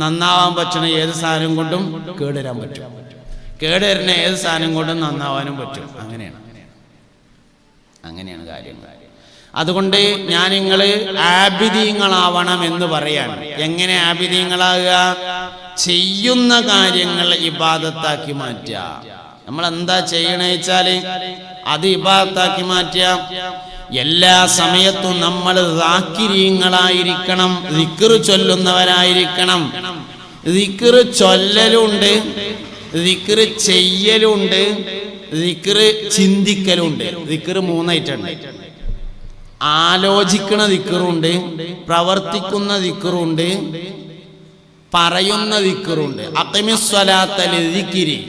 നന്നാവാൻ പറ്റുന്ന ഏത് സാധനം കൊണ്ടും കേടുവരാൻ പറ്റും, കേടുവരുന്ന ഏത് സാധനം കൊണ്ടും നന്നാവാനും പറ്റും. അങ്ങനെയാണ് കാര്യങ്ങൾ. അതുകൊണ്ട് ഞാൻ നിങ്ങൾ ആബിദീങ്ങളാവണം എന്ന് പറയാണ്. എങ്ങനെ ആബിദീങ്ങളാകുക? ചെയ്യുന്ന കാര്യങ്ങൾ ഇബാദത്താക്കി മാറ്റുക. നമ്മൾ എന്താ ചെയ്യണേ വെച്ചാൽ അത് ഇബാദത്താക്കി മാറ്റുക. എല്ലാ സമയത്തും നമ്മൾ ദാക്കിരീങ്ങളായിരിക്കണം, ദിക്ർ ചൊല്ലുന്നവരായിരിക്കണം. ദിക്ർ ചൊല്ലലുണ്ട്, ദിക്ർ ചെയ്യലുണ്ട്, ദിക്ർ ചിന്തിക്കലുണ്ട്. ദിക്ർ മൂന്നായിട്ടുണ്ട്. ആലോചിക്കുന്ന ദിക്റുണ്ട്, പ്രവർത്തിക്കുന്ന ദിക്റുണ്ട്, പറയുന്ന ദിക്റുണ്ട്. അഖിമിസ്സലാത്ത ലിദിക്രി,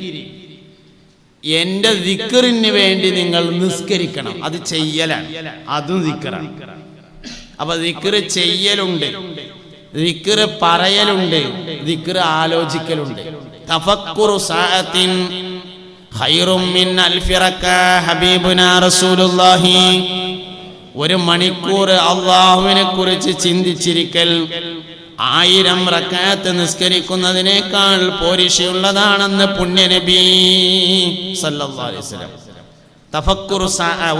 എന്റെ ദിക്റിന് വേണ്ടി നിങ്ങൾ നിസ്കരിക്കണം. അത് ചെയ്യലാണ്, അതും ദിക്റാണ്. അപ്പൊ ദിക്ർ ചെയ്യലുണ്ട്, ദിക്ർ പറയലുണ്ട്, ദിക്ർ ആലോചിക്കലുണ്ട്. തഫക്കുറു സഅത്തിൻ ഖൈറും മിൻ അൽഫി റക്അ ഹബീബുനാ റസൂലുള്ളാഹി. ഒരു മണിക്കൂർ അല്ലാഹുവിനെ കുറിച്ച് ചിന്തിച്ചിരിക്കൽ 1000 റക്അത്ത് നിസ്കരിക്കുന്നതിനേക്കാൾ പോരിശയുള്ളതാണെന്ന് പുണ്യനബി സല്ലല്ലാഹു അലൈഹി വസല്ലം. തഫക്കുർ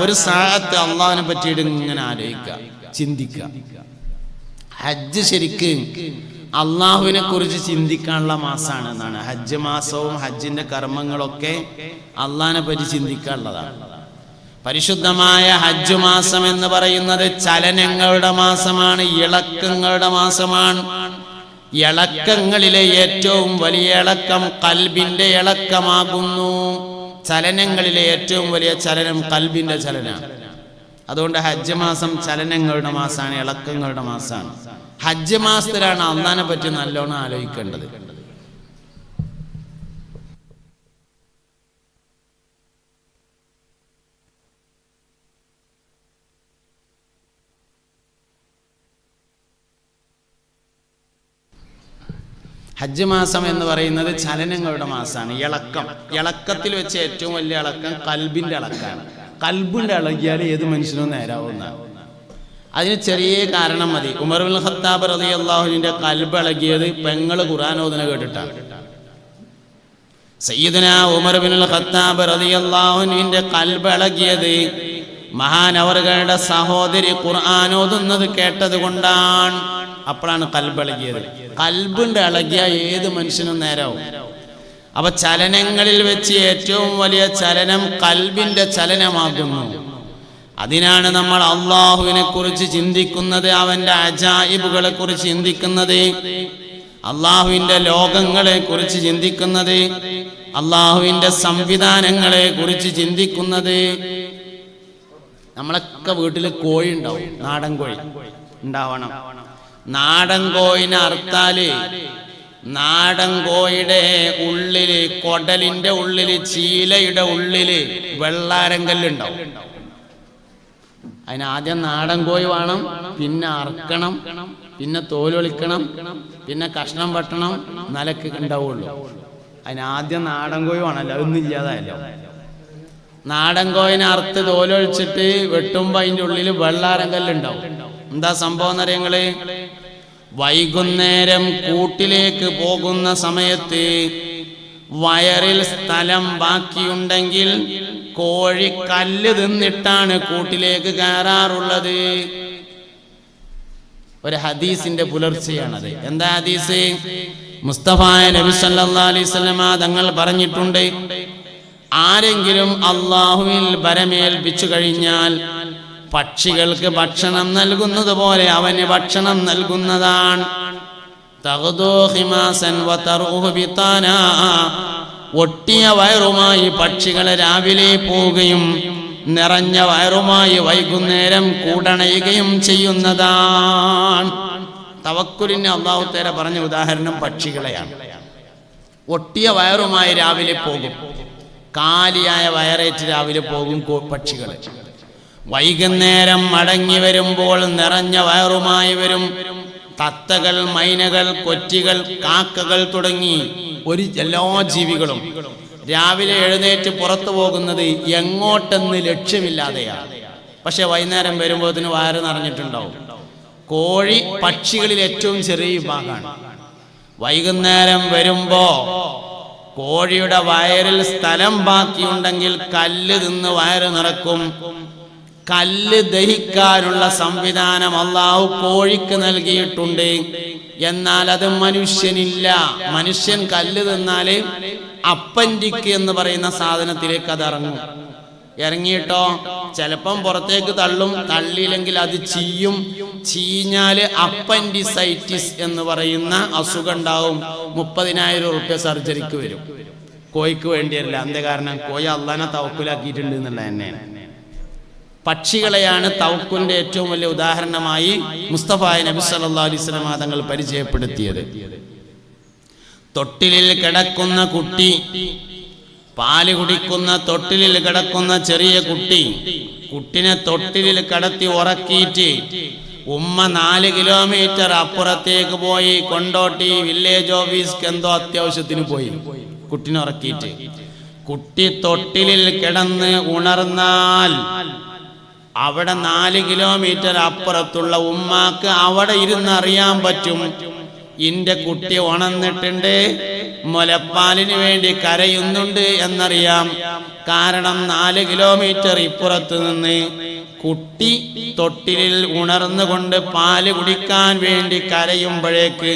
ഒരു സാഅത്ത് അല്ലാഹുവിനെ പറ്റിയിട്ട് ഇങ്ങനെ ആലോചിക്കുക, ചിന്തിക്കുക. ഹജ്ജ് ശരിക്ക് അള്ളാഹുവിനെ കുറിച്ച് ചിന്തിക്കാനുള്ള മാസമാണ് എന്നാണ്. ഹജ്ജ് മാസവും ഹജ്ജിന്റെ കർമ്മങ്ങളൊക്കെ അള്ളാഹിനെ പറ്റി ചിന്തിക്കാനുള്ളതാണ്. പരിശുദ്ധമായ ഹജ്ജ് മാസം എന്ന് പറയുന്നത് ചലനങ്ങളുടെ മാസമാണ്, ഇളക്കങ്ങളുടെ മാസമാണ്. ഇളക്കങ്ങളിലെ ഏറ്റവും വലിയ ഇളക്കം കൽബിന്റെ ഇളക്കമാകുന്നു. ചലനങ്ങളിലെ ഏറ്റവും വലിയ ചലനം കൽബിന്റെ ചലനമാണ്. അതുകൊണ്ട് ഹജ്ജ് മാസം ചലനങ്ങളുടെ മാസമാണ്, ഇളക്കങ്ങളുടെ മാസമാണ്. ഹജ്ജ് മാസത്തിലാണ് അള്ളാഹിനെ പറ്റി നല്ലോണം ആലോചിക്കേണ്ടത്. ഹജ്ജ് മാസം എന്ന് പറയുന്നത് ചലനങ്ങളുടെ മാസമാണ്, ഇളക്കം. ഇളക്കത്തിൽ വെച്ച് ഏറ്റവും വലിയ ഇളക്കം കൽബിന്റെ ഇളക്കാണ്. കൽബിന്റെ ഇളകിയാൽ ഏത് മനുഷ്യനും നേരാവുന്നതാണ്. അതിന് ചെറിയ കാരണം മതി. ഉമർ ഇബ്നുൽ ഖത്താബ് റളിയല്ലാഹു അൻഹുവിന്റെ കൽബ് ഇളകിയത് പെങ്ങള് ഖുർആൻ ഓതുന്ന കേട്ടിട്ടാണ്. സയ്യിദുനാ ഉമർ ഇബ്നുൽ ഖത്താബ് റളിയല്ലാഹു അൻഹുവിന്റെ കൽബ് ഇളകിയത് മഹാനവറുകളുടെ സഹോദരി ഖുർആൻ ഓതുന്നത് കേട്ടത് കൊണ്ടാണ്. അപ്പോഴാണ് കൽബ് ഇളകിയത്. കൽബിന്റെ ഇളകിയ ഏത് മനുഷ്യനും നേരാവും. അപ്പൊ ചലനങ്ങളിൽ വെച്ച് ഏറ്റവും വലിയ ചലനം കൽബിന്റെ ചലനമാകുന്നു. അതിനാണ് നമ്മൾ അള്ളാഹുവിനെ കുറിച്ച് ചിന്തിക്കുന്നത്, അവന്റെ അജായിബുകളെ കുറിച്ച് ചിന്തിക്കുന്നത്, അള്ളാഹുവിന്റെ ലോകങ്ങളെ കുറിച്ച് ചിന്തിക്കുന്നത്, അള്ളാഹുവിന്റെ സംവിധാനങ്ങളെ കുറിച്ച് ചിന്തിക്കുന്നത്. നമ്മളൊക്കെ വീട്ടിൽ കോഴി ഉണ്ടാവും, നാടൻ കോഴി ഉണ്ടാവണം. നാടൻ കോഴിനെ അറുത്താല് നാടൻ കോഴിയുടെ ഉള്ളില്, കൊടലിന്റെ ഉള്ളില്, ചീലയുടെ ഉള്ളില് വെള്ളാരങ്കല്ലുണ്ടാവും. അതിനാദ്യം നാടൻ കോഴി വേണം, പിന്നെ അറക്കണം, പിന്നെ തോലൊളിക്കണം, പിന്നെ കഷ്ണം വെട്ടണം, നിലക്ക് ഉണ്ടാവുള്ളൂ. അതിനാദ്യം നാടൻ കോഴി വേണമല്ലോ, അതൊന്നും ഇല്ലാതായല്ലോ. നാടൻ കോഴിനെ അറുത്ത് തോലൊളിച്ചിട്ട് വെട്ടുമ്പോ അതിൻ്റെ ഉള്ളിൽ വെള്ളാരങ്കല്ലുണ്ടാവും. എന്താ സംഭവം എന്നറിയങ്ങള്? വൈകുന്നേരം കൂട്ടിലേക്ക് പോകുന്ന സമയത്ത് വയറിൽ സ്ഥലം ബാക്കിയുണ്ടെങ്കിൽ കോഴി കല്ല് തിന്നിട്ടാണ് കൂട്ടിലേക്ക് കയറാറുള്ളത്. ഒരു ഹദീസിന്റെ പുലർച്ചയാണത്. എന്താ ഹദീസ്? മുസ്തഫ നബി സല്ലല്ലാഹു അലൈഹി വസല്ലം തങ്ങൾ പറഞ്ഞിട്ടുണ്ട്, ആരെങ്കിലും അല്ലാഹുവിൽ ഭരമേൽപ്പിച്ചു കഴിഞ്ഞാൽ പക്ഷികൾക്ക് ഭക്ഷണം നൽകുന്നത് പോലെ അവന് ഭക്ഷണം നൽകുന്നതാണ്. ഒട്ടിയ വയറുമായി പക്ഷികൾ രാവിലെ പോവുകയും നിറഞ്ഞ വയറുമായി വൈകുന്നേരം കൂടണയുകയും ചെയ്യുന്നതാണ്. തവക്കുലിന് അല്ലാഹു തആല പറഞ്ഞ ഉദാഹരണം പക്ഷികളെയാണ്. ഒട്ടിയ വയറുമായി രാവിലെ പോകും, കാലിയായ വയറേറ്റ് രാവിലെ പോകും പക്ഷികൾ. വൈകുന്നേരം മടങ്ങി വരുമ്പോൾ നിറഞ്ഞ വയറുമായി വരും. തത്തകൾ, മൈനകൾ, കൊറ്റികൾ, കാക്കകൾ തുടങ്ങി എല്ലാ ജീവികളും രാവിലെ എഴുന്നേറ്റ് പുറത്തു പോകുന്നത് എങ്ങോട്ടെന്ന് ലക്ഷ്യമില്ലാതെയാണ്. പക്ഷെ വൈകുന്നേരം വരുമ്പോഴത്തിന് വയറ് നിറഞ്ഞിട്ടുണ്ടാവും. കോഴി പക്ഷികളിൽ ഏറ്റവും ചെറിയ വിഭാഗമാണ്. വൈകുന്നേരം വരുമ്പോ കോഴിയുടെ വയറിൽ സ്ഥലം ബാക്കിയുണ്ടെങ്കിൽ കല്ല് തിന്ന് വയറ് നിറക്കും. കല്ല് ദഹിക്കാനുള്ള സംവിധാനം അല്ലാഹു കോഴിക്ക് നൽകിയിട്ടുണ്ട്. എന്നാൽ അത് മനുഷ്യനില്ല. മനുഷ്യൻ കല്ല് തിന്നാല് അപ്പൻഡിക് എന്ന് പറയുന്ന സാധനത്തിലേക്ക് അത് ഇറങ്ങും. ഇറങ്ങിയിട്ടോ ചിലപ്പം പുറത്തേക്ക് തള്ളും, തള്ളിയില്ലെങ്കിൽ അത് ചീയും. ചീഞ്ഞാല് അപ്പൻഡിസൈറ്റിസ് എന്ന് പറയുന്ന അസുഖം ഉണ്ടാവും. 30,000 റുപ്യ സർജറിക്ക് വരും. കോഴിക്ക് വേണ്ടിയല്ല. എന്താ കാരണം? കോഴി അള്ളാനെ തവക്കുലാക്കിയിട്ടുണ്ട് എന്നുള്ള തന്നെയാണ്. പക്ഷികളെയാണ് തവക്കുലിന്റെ ഏറ്റവും വലിയ ഉദാഹരണമായി മുസ്തഫ നബി സല്ലല്ലാഹു അലൈഹി വസല്ലം തങ്ങൾ പരിചയപ്പെടുത്തിയത്. തൊട്ടിലിൽ കിടക്കുന്ന കുട്ടി, പാല് കുടിക്കുന്ന തൊട്ടിലിൽ കിടക്കുന്ന ചെറിയ കുട്ടിനെ തൊട്ടിലിൽ കിടത്തി ഉറക്കിയിട്ട് ഉമ്മ 4 കിലോമീറ്റർ അപ്പുറത്തേക്ക് പോയി കൊണ്ടോട്ടി വില്ലേജ് ഓഫീസ്ക്ക് എന്തോ അത്യാവശ്യത്തിന് പോയി കുട്ടിനെ ഉറക്കിയിട്ട്. കുട്ടി തൊട്ടിലിൽ കിടന്ന് ഉണർന്നാൽ അവിടെ 4 കിലോമീറ്റർ അപ്പുറത്തുള്ള ഉമ്മാക്ക് അവിടെ ഇരുന്ന് അറിയാൻ പറ്റും, ഇന്റെ കുട്ടി ഉണർന്നിട്ടുണ്ട്, മുലപ്പാലിന് വേണ്ടി കരയുന്നുണ്ട് എന്നറിയാം. കാരണം 4 കിലോമീറ്റർ ഇപ്പുറത്ത് നിന്ന് കുട്ടി തൊട്ടിലിൽ ഉണർന്നുകൊണ്ട് പാല് കുടിക്കാൻ വേണ്ടി കരയുമ്പോഴേക്ക്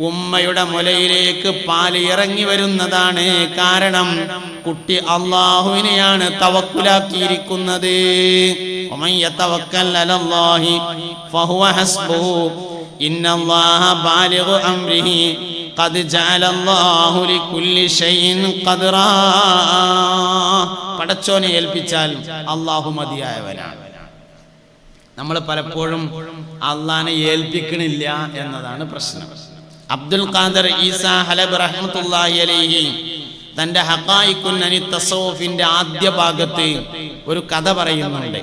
ഉമ്മയുടെ മുലയിലേക്ക് പാല് ഇറങ്ങി വരുന്നതാണ്. കാരണം കുട്ടി അല്ലാഹുവിനെയാണ് തവക്കുലാക്കിയിരിക്കുന്നത്. വമൻ യതവക്കൽ അലല്ലാഹി ഫഹുവ ഹസ്ബുഹു ഇന്നല്ലാഹ ബാലിഗു അംരിഹി ഖദ് ജഅലല്ലാഹു ലികുല്ലി ഷൈഇൻ ഖദ്റാ. പടച്ചോനെ ഏൽപ്പിച്ചാൽ അല്ലാഹു മതിയായവനാണ്. നമ്മൾ പലപ്പോഴും അള്ളാനെ ഏൽപ്പിക്കണില്ല എന്നതാണ് പ്രശ്നം. അബ്ദുൽ ഖാദർ ഈസ ഹലബ് റഹ്മത്തുള്ളാഹി അലൈഹി തന്റെ ഹഖായിഖുൻ അനി തസവ്വുഫിന്റെ ആദ്യ ഭാഗത്ത് ഒരു കഥ പറയുന്നുണ്ട്.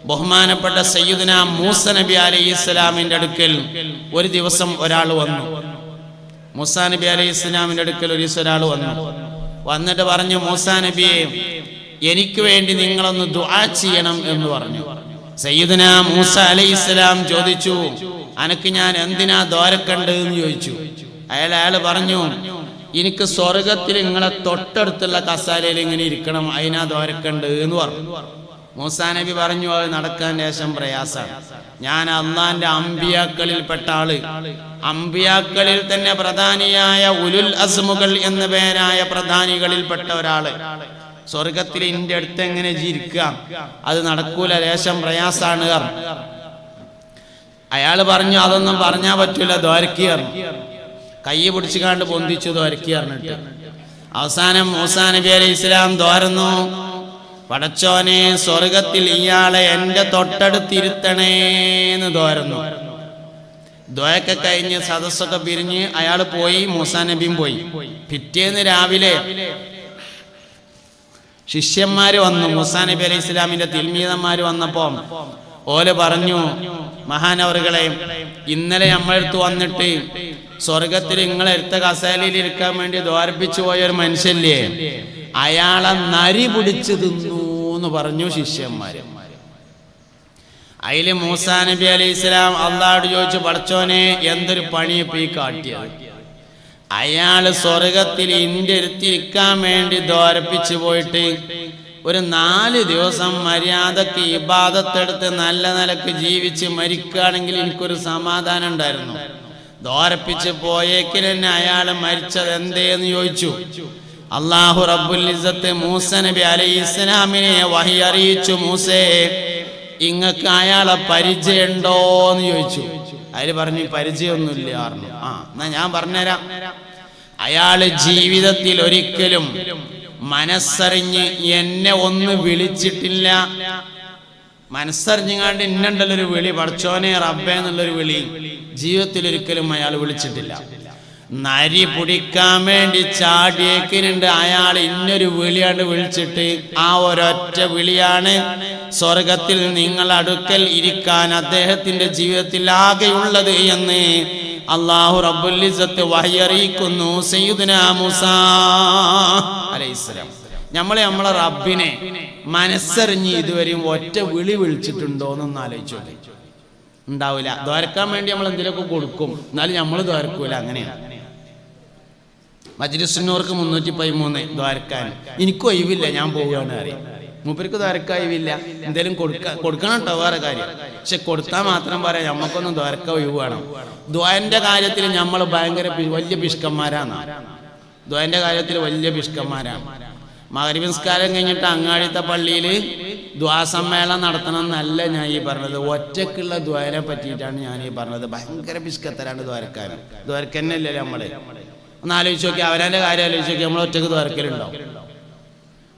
ബഹുമാനപ്പെട്ട സയ്യിദുന മൂസ നബി അലൈഹിസ്സലാമിന്റെ അടുക്കൽ ഒരു ദിവസം ഒരാൾ വന്നു. മൂസാ നബി അലൈഹിസ്സലാമിന്റെ അടുക്കൽ ഒരു ദിവസം ഒരാൾ വന്നിട്ട് പറഞ്ഞു, മൂസാ നബിയെ, എനിക്ക് വേണ്ടി നിങ്ങളൊന്ന് ദുആ ചെയ്യണം എന്ന് പറഞ്ഞു. സയ്യിദുന മൂസ അലൈഹിസ്സലാം ചോദിച്ചു, അനക്ക് ഞാൻ എന്തിനാ ദ്വാരക്കണ്ട് എന്ന് ചോദിച്ചു. അയാൾ പറഞ്ഞു, എനിക്ക് സ്വർഗത്തിൽ നിങ്ങളെ തൊട്ടടുത്തുള്ള കസാലയിൽ ഇങ്ങനെ ഇരിക്കണം, അതിനാ ദ്വാരക്കണ്ട് എന്ന് പറഞ്ഞു. മൂസാ നബി പറഞ്ഞു, അത് നടക്കാൻ ലേശം പ്രയാസാണ്. ഞാൻ അള്ളാന്റെ അമ്പിയാക്കളിൽപ്പെട്ട ആള്, അമ്പിയാക്കളിൽ തന്നെ പ്രധാനിയായ ഉലുൽ അസ്മുകൾ എന്ന പേരായ പ്രധാനികളിൽപ്പെട്ട ഒരാള്, സ്വർഗത്തിൽ ഇന്റെ അടുത്ത് എങ്ങനെ ജീവിക്കാം? അത് നടക്കൂല, ലേശം പ്രയാസാണ്. അയാള് പറഞ്ഞു, അതൊന്നും പറഞ്ഞാ പറ്റൂല, ദ്വാരക്കിയർ കൈ പിടിച്ചു കാണ്ട് പൊന്തിച്ചു ദ്വാരക്കിയറിഞ്ഞിട്ട്. അവസാനം മൂസാ നബി അലൈഹി ഇസ്ലാം ദ്വാരുന്നു, പടച്ചോനെ, സ്വർഗത്തിൽ ഇയാളെ എന്റെ തൊട്ടടുത്തിരുത്തണേന്ന് ദ്വാരുന്നു. ദ്വായൊക്കെ കഴിഞ്ഞ് സദസ്സൊക്കെ പിരിഞ്ഞ് അയാൾ പോയി, മൂസാ നബിയും പോയി. പിറ്റേന്ന് രാവിലെ ശിഷ്യന്മാര് വന്നു. മൂസാ നബി അലൈഹി ഇസ്ലാമിന്റെ തിൽമീദന്മാര് വന്നപ്പോ ഓല് പറഞ്ഞു, മഹാനവറുകളെ, ഇന്നലെ നമ്മളടുത്ത് വന്നിട്ട് സ്വർഗത്തിൽ നിങ്ങളെ എടുത്ത കസേലയിൽ ഇരിക്കാൻ വേണ്ടി ദ്വാരപ്പിച്ചു പോയൊരു മനുഷ്യല്ലേ, അയാളെ നരി പിടിച്ചു തിന്നു എന്ന് പറഞ്ഞു ശിഷ്യന്മാര്. അതില് മൂസാ നബി അലൈഹി ഇസ്ലാം അള്ളാഹുവോട് ചോദിച്ചു, പടച്ചോനെ, എന്തൊരു പണിയിപ്പോ ഈ കാട്ടിയത്? അയാള് സ്വർഗത്തിൽ ഇന്റെ അടുത്തിരിക്കാൻ വേണ്ടി ദ്വാരപ്പിച്ചു പോയിട്ട് ഒരു 4 ദിവസം മര്യാദക്ക് ഇബാദത്തെടുത്ത് നല്ല നിലക്ക് ജീവിച്ച് മരിക്കുകയാണെങ്കിൽ എനിക്കൊരു സമാധാനം ഉണ്ടായിരുന്നു. ദ്വാരപ്പിച്ച് പോയേക്കിന് തന്നെ അയാള് മരിച്ചത് എന്തേന്ന് ചോദിച്ചു. അല്ലാഹു റബ്ബുൽ ഇസ്സത്ത് മൂസ നബി അലൈഹി ഇസ്ലാമിനെ വഹി അറിയിച്ചു, മൂസേ, ഇങ്ങക്ക് അയാളെ പരിചയമുണ്ടോന്ന് ചോദിച്ചു. അതിൽ പറഞ്ഞു, പരിചയമൊന്നുമില്ല പറഞ്ഞു. എന്നാ ഞാൻ പറഞ്ഞുതരാം. അയാള് ജീവിതത്തിൽ ഒരിക്കലും മനസ്സറിഞ്ഞ് എന്നെ ഒന്ന് വിളിച്ചിട്ടില്ല. മനസ്സറിഞ്ഞാണ്ട് ഇന്നുണ്ടല്ലൊരു വിളി, പടച്ചോനെ റബ്ബേ എന്നുള്ളൊരു വിളി ജീവിതത്തിൽ ഒരിക്കലും അയാൾ വിളിച്ചിട്ടില്ല. നരി പിടിക്കാൻ വേണ്ടി ചാടിയേക്കിനുണ്ട് അയാൾ ഇന്നൊരു വിളിയാണ്ട് വിളിച്ചിട്ട്, ആ ഒരൊറ്റ വിളിയാണ് സ്വർഗത്തിൽ നിങ്ങൾ അടുക്കൽ ഇരിക്കാൻ അദ്ദേഹത്തിന്റെ ജീവിതത്തിൽ ആകെയുള്ളത് എന്ന് അല്ലാഹു റബ്ബുൽ ഇസ്സത്ത് വഹി അറിയിക്കുന്നു. സയ്യിദുനാ മൂസാ അലൈഹിസ്സലാം നമ്മളെ റബ്ബിനെ മനസ്സറിഞ്ഞ് ഇതുവരെയും ഒറ്റ വിളി വിളിച്ചിട്ടുണ്ടോ എന്നൊന്ന് ആലോചിച്ചോട്ടെ. ഉണ്ടാവില്ല. ദ്വാരക്കാൻ വേണ്ടി നമ്മൾ എന്തെങ്കിലുമൊക്കെ കൊടുക്കും, എന്നാലും നമ്മൾ ദ്വാരക്കൂല. അങ്ങനെയാണ്. മജ്ലിസുന്നൂർക്ക് 313 ദ്വാരക്കാൻ. എനിക്കും ഒഴിവില്ല, ഞാൻ പോവുകയാണ് അറിയാം. മൂപ്പർക്ക് ദ്വാരക്ക ഒഴിവില്ല. എന്തേലും കൊടുക്കണം കേട്ടോ, വേറെ കാര്യം. പക്ഷെ കൊടുത്താൽ മാത്രം പറയാം, നമ്മക്കൊന്നും ദ്വാരക്ക ഒഴിവ് വേണം. ദ്വാന്റെ കാര്യത്തിൽ നമ്മൾ ഭയങ്കര വലിയ പിഷ്കന്മാരാണ്. ദ്വാന്റെ കാര്യത്തിൽ വലിയ പിഷ്കന്മാരാണ്. മഗ്‌രിബ് നിസ്കാരം കഴിഞ്ഞിട്ട് അങ്ങാടിത്തെ പള്ളിയിൽ ദ്വാസമ്മേളനം നടത്തണം എന്നല്ല ഞാൻ ഈ പറഞ്ഞത്. ഒറ്റക്കുള്ള ദ്വാരെ പറ്റിയിട്ടാണ് ഞാൻ ഈ പറഞ്ഞത്. ഭയങ്കര പിഷ്കത്തരാണ് ദ്വാരക്കാരൻ. ദ്വാരക്കന്നല്ലേ നമ്മള്. ഒന്ന് ആലോചിച്ച് നോക്കി, അവരാൻ്റെ കാര്യം ആലോചിച്ച് നോക്കി. നമ്മൾ ഒറ്റക്ക് ദ്വാരക്കലുണ്ടാവും.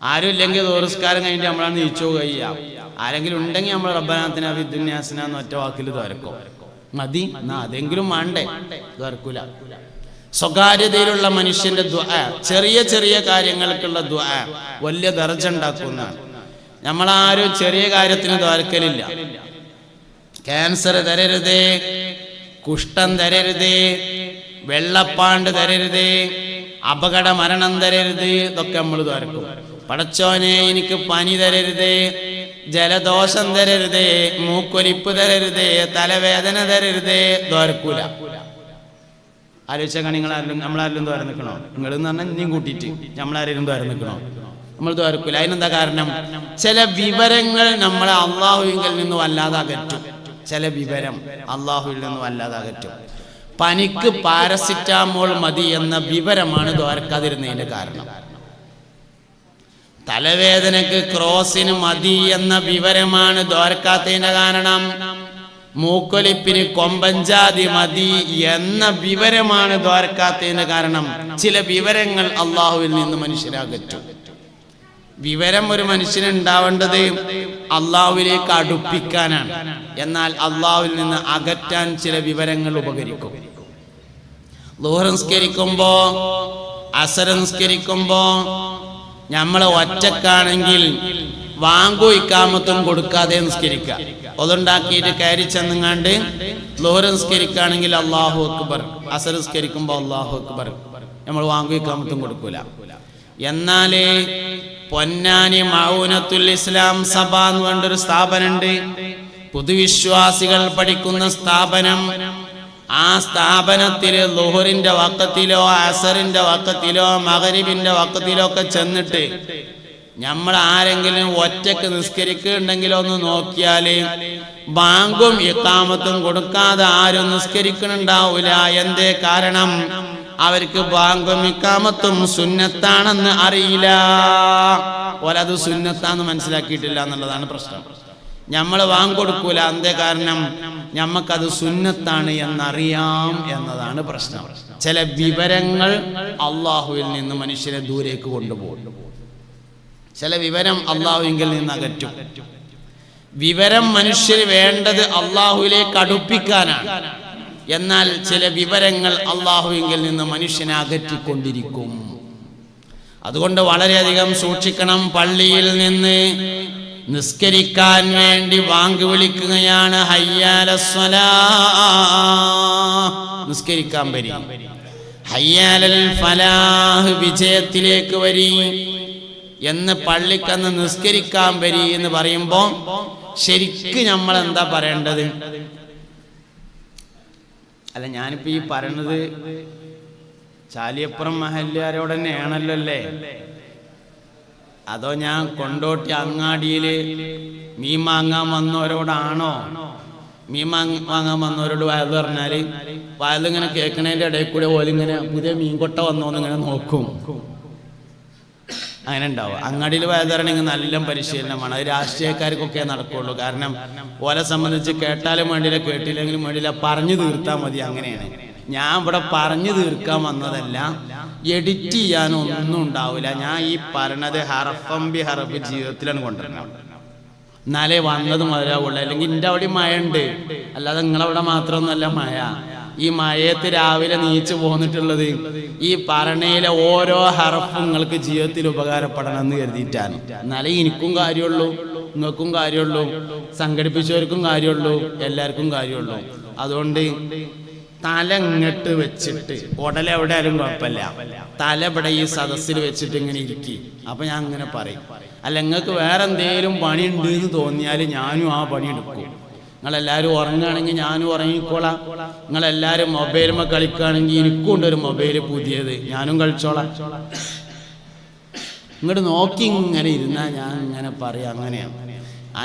ആരും ഇല്ലെങ്കിൽ ദോറസ്കാരം കഴിഞ്ഞിട്ട് നമ്മളാണ് നീച്ചു കഴിയാം. ആരെങ്കിലും ഉണ്ടെങ്കിൽ നമ്മൾ റബ്ബനാത്തിന ഫിദ്ദുന്യാസിന എന്ന് ഒറ്റ വാക്കിൽ ദ്വാരക്കും മതി. എന്നാ അതെങ്കിലും വേണ്ടേ? ദ്വാരക്കൂല. സ്വകാര്യതയിലുള്ള മനുഷ്യന്റെ ദുആ, ചെറിയ ചെറിയ കാര്യങ്ങൾക്കുള്ള ദുആ വലിയ ദർജ ഉണ്ടാക്കുന്നതാണ്. നമ്മളാരും ചെറിയ കാര്യത്തിന് ദ്വാരക്കലില്ല. ക്യാൻസർ തരരുതേ, കുഷ്ഠം തരരുതേ, വെള്ളപ്പാണ്ട് തരരുതേ, അപകട മരണം തരരുത്, ഇതൊക്കെ നമ്മൾ ദ്വാരക്കും. പടച്ചോനെ എനിക്ക് പനി തരരുതേ, ജലദോഷം തരരുതേ, മൂക്കൊലിപ്പ് തരരുതേ, തലവേദന തരരുതേ, ദ്വാരക്കൂല. ആലോചിച്ചാൽ നമ്മളാരെങ്കിലും ദ്വാരം നിൽക്കണോ? നിങ്ങളെന്ന് പറഞ്ഞാൽ ഇനിയും കൂട്ടിയിട്ട് നമ്മളാരെങ്കിലും ദ്വാരം നിൽക്കണോ? നമ്മൾ ദ്വാരക്കൂല. അതിനെന്താ കാരണം? ചില വിവരങ്ങൾ നമ്മളെ അള്ളാഹുവിൽ നിന്ന് വല്ലാതെ അകറ്റും. ചില വിവരം അള്ളാഹുവിൽ നിന്ന് വല്ലാതെ അകറ്റും. പനിക്ക് പാരസിറ്റാമോൾ മതി എന്ന വിവരമാണ് ദ്വാരക്കാതിരുന്നതിന്റെ കാരണം. തലവേദനക്ക് ക്രോസിന് മതി എന്ന വിവരമാണ് ദ്വാരക്കാത്തതിന്റെ കാരണം. മൂക്കൊലിപ്പിന് കൊമ്പഞ്ചാതി മതി എന്ന വിവരമാണ് ദ്വാരക്കാത്തതിന്റെ കാരണം. ചില വിവരങ്ങൾ അള്ളാഹുവിൽ നിന്ന് മനുഷ്യരകറ്റും. വിവരം ഒരു മനുഷ്യനുണ്ടാവേണ്ടത് അള്ളാഹുവിലേക്ക് അടുപ്പിക്കാനാണ്. എന്നാൽ അള്ളാഹുവിൽ നിന്ന് അകറ്റാൻ ചില വിവരങ്ങൾ ഉപകരിക്കും. ളുഹർ നിസ്കരിക്കുമ്പോ, അസർ നിസ്കരിക്കുമ്പോ നമ്മൾ ഒറ്റക്കാണെങ്കിൽ വാങ്കു ഇക്കാമത്തും കൊടുക്കാതെ നിസ്കരിക്കുക. അതുണ്ടാക്കിയിട്ട് കയറി ചെന്നുങ്ങാണ്ട് ളുഹർ നിസ്കരിക്കുകയാണെങ്കിൽ അല്ലാഹു അക്ബർ, അസർ നിസ്കരിക്കുമ്പോൾ അല്ലാഹു അക്ബർ, നമ്മൾ വാങ്കു ഇക്കാമത്തും കൊടുക്കൂല. എന്നാലേ പൊന്നാനി മൗനത്തുൽ ഇസ്ലാം സഭ എന്ന് പറഞ്ഞൊരു സ്ഥാപനമുണ്ട്. പൊതുവിശ്വാസികൾ പഠിക്കുന്ന സ്ഥാപനം. ആ സ്ഥാപനത്തില് ളുഹറിന്റെ വഖത്തിലോ അസറിന്റെ വഖത്തിലോ മഗ്‌രിബിന്റെ വഖത്തിലോ ഒക്കെ ചെന്നിട്ട് നമ്മൾ ആരെങ്കിലും ഒറ്റക്ക് നിസ്കരിക്കുന്നുണ്ടെങ്കിലോ ഒന്ന് നോക്കിയാല് ബാങ്കും ഇഖാമത്തും കൊടുക്കാതെ ആരും നിസ്കരിക്കുന്നുണ്ടാവൂല. എന്തേ കാരണം? അവർക്ക് ബാങ്കും ഇഖാമത്തും സുന്നത്താണെന്ന് അറിയില്ല. ഓരത് സുന്നത്താന്ന് മനസ്സിലാക്കിയിട്ടില്ല എന്നുള്ളതാണ് പ്രശ്നം. നമ്മൾ വാങ്ങ് കൊടുക്കൂല. എന്തേ കാരണം? ഞമ്മക്കത് സുന്നത്താണ് എന്നറിയാം എന്നതാണ് പ്രശ്നം. ചില വിവരങ്ങൾ അള്ളാഹുവിൽ നിന്ന് മനുഷ്യരെ ദൂരേക്ക് കൊണ്ടുപോകും. ചില വിവരം അള്ളാഹുവിൽ നിന്ന് അകറ്റും. വിവരം മനുഷ്യർ വേണ്ടത് അള്ളാഹുവിലേക്ക് അടുപ്പിക്കാനാണ്. എന്നാൽ ചില വിവരങ്ങൾ അള്ളാഹുവിൽ നിന്ന് മനുഷ്യനെ അകറ്റിക്കൊണ്ടിരിക്കും. അതുകൊണ്ട് വളരെയധികം സൂക്ഷിക്കണം. പള്ളിയിൽ നിന്ന് നിസ്കരിക്കാൻ വേണ്ടി വാങ്ക് വിളിക്കുകയാണ്, നിസ്കരിക്കാൻ വരി, ഹയ്യാലൽ ഫലാഹ്, വിജയത്തിലേക്ക് വരി എന്ന് പള്ളിക്കന്ന് നിസ്കരിക്കാൻ വരി എന്ന് പറയുമ്പോ ശരിക്ക് നമ്മൾ എന്താ പറയേണ്ടത്? അല്ല, ഞാനിപ്പോ ഈ പറയണത് ചാലിയപ്പുറം മഹല്യാരോട് തന്നെയാണല്ലോ അല്ലേ? അതോ ഞാൻ കൊണ്ടോട്ടി അങ്ങാടിയില് മീൻ വാങ്ങാൻ വന്നവരോടാണോ? മീൻ വാങ്ങാൻ വന്നവരോട് വയത് പറഞ്ഞാല് വയലിങ്ങനെ കേൾക്കണതിന്റെ ഇടയിൽ കൂടെ ഓലിങ്ങനെ പുതിയ മീൻകൊട്ട വന്നോന്ന് ഇങ്ങനെ നോക്കും. അങ്ങനെ ഉണ്ടാവും. അങ്ങാടിയിൽ വയത് പറയണമെങ്കിൽ നല്ല പരിശീലനമാണ്. അത് രാഷ്ട്രീയക്കാർക്കൊക്കെ നടക്കുള്ളൂ. കാരണം ഓലെ സംബന്ധിച്ച് കേട്ടാലും വേണ്ടിയില്ല, കേട്ടില്ലെങ്കിലും വേണ്ടിയില്ല, പറഞ്ഞു തീർത്താൽ മതി. അങ്ങനെയാണ്. ഞാൻ ഇവിടെ പറഞ്ഞു തീർക്കാൻ വന്നതല്ല, എഡിറ്റ് ചെയ്യാനൊന്നും ഉണ്ടാവില്ല. ഞാൻ ഈ പറഞ്ഞത് ഹർഫംബി ഹർഫ് ജീവിതത്തിലാണ് കൊണ്ടുവരണം. എന്നാലേ വന്നത് മുതലാവുള്ളൂ. അല്ലെങ്കിൽ എൻ്റെ അവിടെ മഴ ഉണ്ട്, അല്ലാതെ നിങ്ങളവിടെ മാത്രമൊന്നുമല്ല മഴ. ഈ മഴയത്ത് രാവിലെ നീച്ചു പോന്നിട്ടുള്ളത് ഈ പറഞ്ഞയിലെ ഓരോ ഹർഫും നിങ്ങൾക്ക് ജീവിതത്തിൽ ഉപകാരപ്പെടണം എന്ന് കരുതിയിട്ടാണ്. എന്നാലേ എനിക്കും കാര്യമുള്ളൂ, നിങ്ങൾക്കും കാര്യമുള്ളൂ, സംഘടിപ്പിച്ചവർക്കും കാര്യമുള്ളൂ, എല്ലാവർക്കും കാര്യമുള്ളൂ. അതുകൊണ്ട് തല ഇങ്ങോട്ട് വെച്ചിട്ട്, ഉടലെവിടെ ആയാലും കുഴപ്പമില്ല, തല ഇവിടെ ഈ സദസ്സിൽ വെച്ചിട്ട് ഇങ്ങനെ ഇരിക്കും. അപ്പൊ ഞാൻ അങ്ങനെ പറയും. അല്ല, നിങ്ങൾക്ക് വേറെ എന്തെങ്കിലും പണി ഉണ്ട് എന്ന് തോന്നിയാൽ ഞാനും ആ പണി എടുക്കും. നിങ്ങളെല്ലാവരും ഉറങ്ങുകയാണെങ്കിൽ ഞാനും ഉറങ്ങിക്കോളാം. നിങ്ങളെല്ലാവരും മൊബൈലുമ്മ കളിക്കുകയാണെങ്കിൽ എനിക്കും ഉണ്ടൊരു മൊബൈല് പുതിയത്, ഞാനും കളിച്ചോളാം. ഇങ്ങോട്ട് നോക്കി ഇങ്ങനെ ഇരുന്നാ ഞാൻ ഇങ്ങനെ പറയാം. അങ്ങനെയാണ്.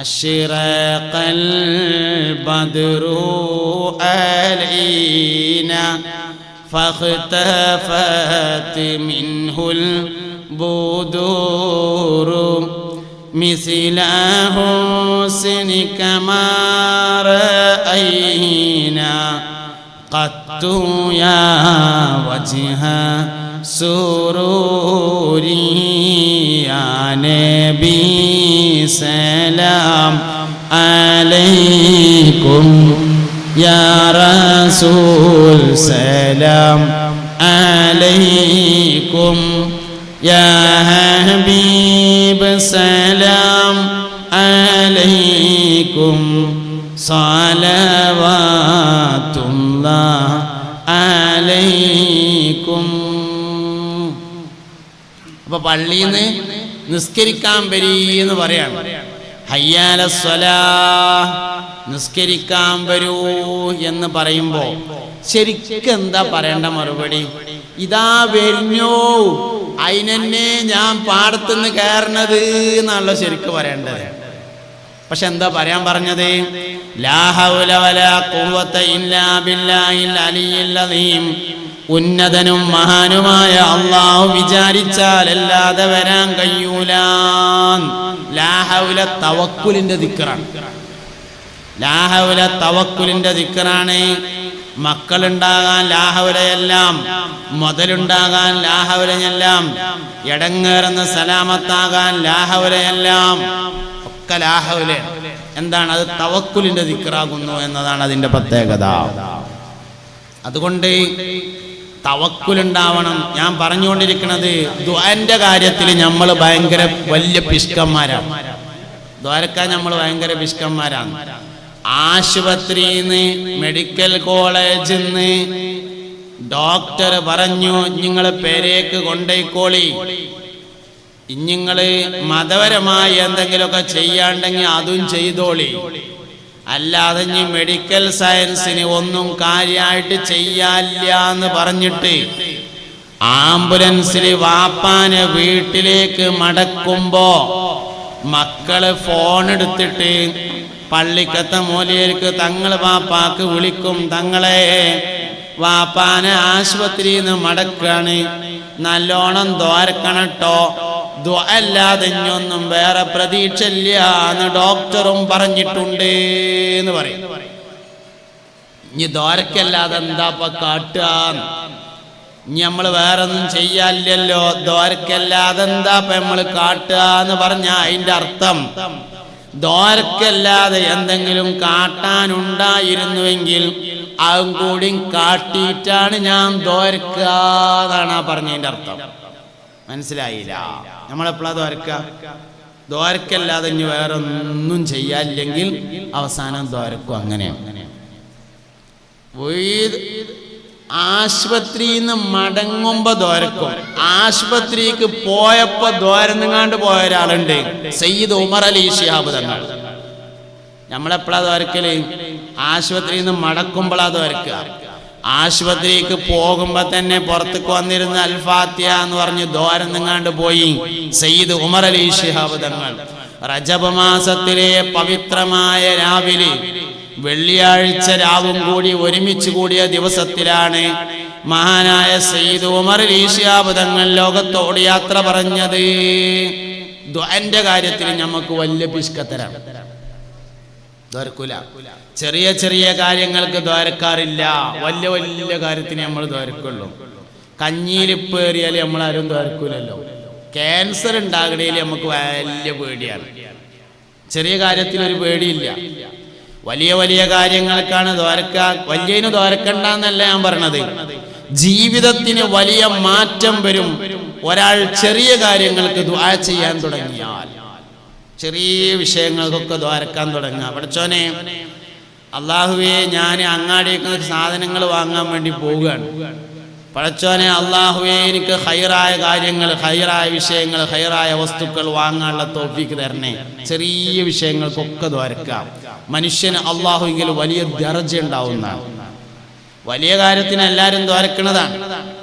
അശ്റഖൽ ബദ്റു അലൈനാ ഫഖ്തഫത് മിൻഹുൽ ബുദൂറു مثل حسنك ما رأينا قط يا وجه سروري يا نبي سلام عليكم يا رسول سلام عليكم يا حبيب سلام عليكم صلوات الله عليكم. അപ്പൊ പള്ളിയിൽ നിന്ന് നിസ്കരിക്കാൻ വരീന്ന് പറയാണ്. ഹയ്യാല സ്വലാഹ്, നിസ്കരിക്കാൻ വരൂ എന്ന് പറയുമ്പോ ശരിക്കും എന്താ പറയേണ്ട മറുപടി? ഇതാ വരുന്നോ, അതിനെന്നെ ഞാൻ പാടത്തുനിന്ന് കയറണത് എന്നാണല്ലോ ശരിക്കും പറയേണ്ടത്. പക്ഷെ എന്താ പറയാൻ പറഞ്ഞത്? ലാ ഹൗല വലാ ഖുവത ഇല്ലാ ബില്ലാഹിൽ അലിയിൽ അദീം. ഉന്നതനും മഹാനുമായ അല്ലാഹു വിചാരിച്ചാൽ അല്ലാതെ വരാൻ കഴിയൂല. ലാ ഹൗല തവക്കുലിന്റെ ദിക്റാണ്. ലാ ഹൗല തവക്കുലിന്റെ ദിക്റാണ്. മക്കളുണ്ടാകാൻ ലാഹൗലയെല്ലാം, മുതലുണ്ടാകാൻ ലാഹൗലയെല്ലാം, എടങ്ങേറുന്ന സലാമത്താകാൻ ലാഹൗലയെല്ലാം, ഒക്കെ ലാഹൗല. എന്താണ് അത്? തവക്കുലിന്റെ ദിക്റാകുന്നു എന്നതാണ് അതിന്റെ പ്രത്യേകത. അതുകൊണ്ട് തവക്കുലുണ്ടാവണം. ഞാൻ പറഞ്ഞുകൊണ്ടിരിക്കുന്നത് ദുആന്റെ കാര്യത്തിൽ നമ്മൾ ഭയങ്കര വലിയ പിഷ്കന്മാരാണ്. ദ്വാരക്കാൻ നമ്മൾ ഭയങ്കര പിഷ്കന്മാരാണ്. ആശുപത്രിന്ന്, മെഡിക്കൽ കോളേജിൽ നിന്ന് ഡോക്ടർ പറഞ്ഞു നിങ്ങൾ പേരേക്ക് കൊണ്ടേക്കോളി, ഇനിങ്ങള് മതപരമായി എന്തെങ്കിലുമൊക്കെ ചെയ്യാണ്ടെങ്കിൽ അതും ചെയ്തോളി, അല്ലാതെ ഇനി മെഡിക്കൽ സയൻസിന് ഒന്നും കാര്യമായിട്ട് ചെയ്യാനില്ല എന്ന് പറഞ്ഞിട്ട് ആംബുലൻസിൽ വാപ്പാനെ വീട്ടിലേക്ക് മടക്കുമ്പോ മക്കള് ഫോൺ എടുത്തിട്ട് പള്ളിക്കത്തെ മൂലയിലേക്ക് തങ്ങള് വാപ്പാക്ക് വിളിക്കും, തങ്ങളെ വാപ്പാനെ ആശുപത്രിയിൽ നിന്ന് മടക്കാണ്, നല്ലോണം ദ്വാരക്കണട്ടോ, ദ്വാരല്ലാതെ ഇനിയൊന്നും വേറെ പ്രതീക്ഷ ഇല്ല എന്ന് ഡോക്ടറും പറഞ്ഞിട്ടുണ്ട് എന്ന് പറയും. ഇനി ദ്വാരക്കല്ലാതെ എന്താപ്പ കാട്ടുക? ഇനി നമ്മൾ വേറെ ഒന്നും ചെയ്യാനില്ലല്ലോ, ദ്വാരക്കല്ലാതെ എന്താപ്പ നമ്മൾ കാട്ടുക എന്ന് പറഞ്ഞ അതിന്റെ അർത്ഥം ദ്വാരക്കല്ലാതെ എന്തെങ്കിലും കാട്ടാനുണ്ടായിരുന്നുവെങ്കിൽ അതും കൂടി കാട്ടിയിട്ടാണ് ഞാൻ ദ്വാരക്കുക എന്നാണ് ആ പറഞ്ഞതിന്റെ അർത്ഥം. മനസ്സിലായില്ല? നമ്മളെപ്പോഴാ ദ്വാരക്കുക? ദ്വാരക്കല്ലാതെ ഇനി വേറെ ഒന്നും ചെയ്യാനില്ലെങ്കിൽ അവസാനം ദ്വാരക്കും. അങ്ങനെയാണ്. ആശുപത്രിയിൽ നിന്ന് മടങ്ങുമ്പോ ദ്വാരക്കും. ആശുപത്രിക്ക് പോയപ്പോ ദ്വാരന്നുകാണ്ട് പോയ ഒരാളുണ്ട്, സയ്യിദ് ഉമർ അലി ശിഹാബ് തങ്ങൾ. നമ്മളെപ്പോഴാ ദ്വാരക്കല്? ആശുപത്രിയിൽ നിന്ന് മടക്കുമ്പോഴാ ദ്വാരക്കുക. ആശുപത്രിക്ക് പോകുമ്പോ തന്നെ പുറത്തേക്ക് വന്നിരുന്ന അൽ ഫാത്തിഹ എന്ന് പറഞ്ഞ് ദ്വാരന്നുകാണ്ട് പോയി സയ്യിദ് ഉമർ അലി ശിഹാബ് തങ്ങൾ. റജബ് മാസത്തിലെ പവിത്രമായ രാവിലെ, വെള്ളിയാഴ്ച രാവും കൂടി ഒരുമിച്ച് കൂടിയ ദിവസത്തിലാണ് മഹാനായ സയ്യിദ് ഉമർ അലി ശിഹാബ് തങ്ങൾ ലോകത്തോട് യാത്ര പറഞ്ഞത്. ദുആന്റെ കാര്യത്തിൽ നമുക്ക് വലിയ പിഷ്കത്തരാണ്. ദ്വാരക്കൂല. ചെറിയ ചെറിയ കാര്യങ്ങൾക്ക് ദ്വാരക്കാറില്ല, വലിയ വലിയ കാര്യത്തിന് നമ്മൾ ദ്വാരക്കുള്ളൂ. കഞ്ഞിയിലിപ്പേറിയാൽ നമ്മളാരും ദ്വാരക്കൂലല്ലോ. ക്യാൻസർ ഉണ്ടാകണേൽ നമുക്ക് വലിയ പേടിയാണ്. ചെറിയ കാര്യത്തിൽ ഒരു പേടിയില്ല. വലിയ വലിയ കാര്യങ്ങൾക്കാണ് ദ്വാരക്ക. വലിയതിന് ദ്വാരക്കണ്ടെന്നല്ല ഞാൻ പറഞ്ഞത്. ജീവിതത്തിന് വലിയ മാറ്റം വരും ഒരാൾ ചെറിയ കാര്യങ്ങൾക്ക് ദുആ ചെയ്യാൻ തുടങ്ങിയാൽ. ചെറിയ വിഷയങ്ങൾക്കൊക്കെ ദ്വാരക്കാൻ തുടങ്ങുക. പഠിച്ചോനെ, അള്ളാഹുവേ, ഞാൻ അങ്ങാടിക്ക് സാധനങ്ങൾ വാങ്ങാൻ വേണ്ടി പോവുകയാണ്. പഠിച്ചോനെ, അള്ളാഹുവേ, എനിക്ക് ഹൈറായ കാര്യങ്ങൾ, ഹൈറായ വിഷയങ്ങൾ, ഹൈറായ വസ്തുക്കൾ വാങ്ങാനുള്ള തൗഫീക്ക് തരണേ. ചെറിയ വിഷയങ്ങൾക്കൊക്കെ ദ്വാരക്കാം. മനുഷ്യന് അള്ളാഹുവിൽ വലിയ ദർജ ഉണ്ടാവുന്നതാണ്. വലിയ കാര്യത്തിന് എല്ലാവരും ദ്വാരക്കുന്നതാണ്.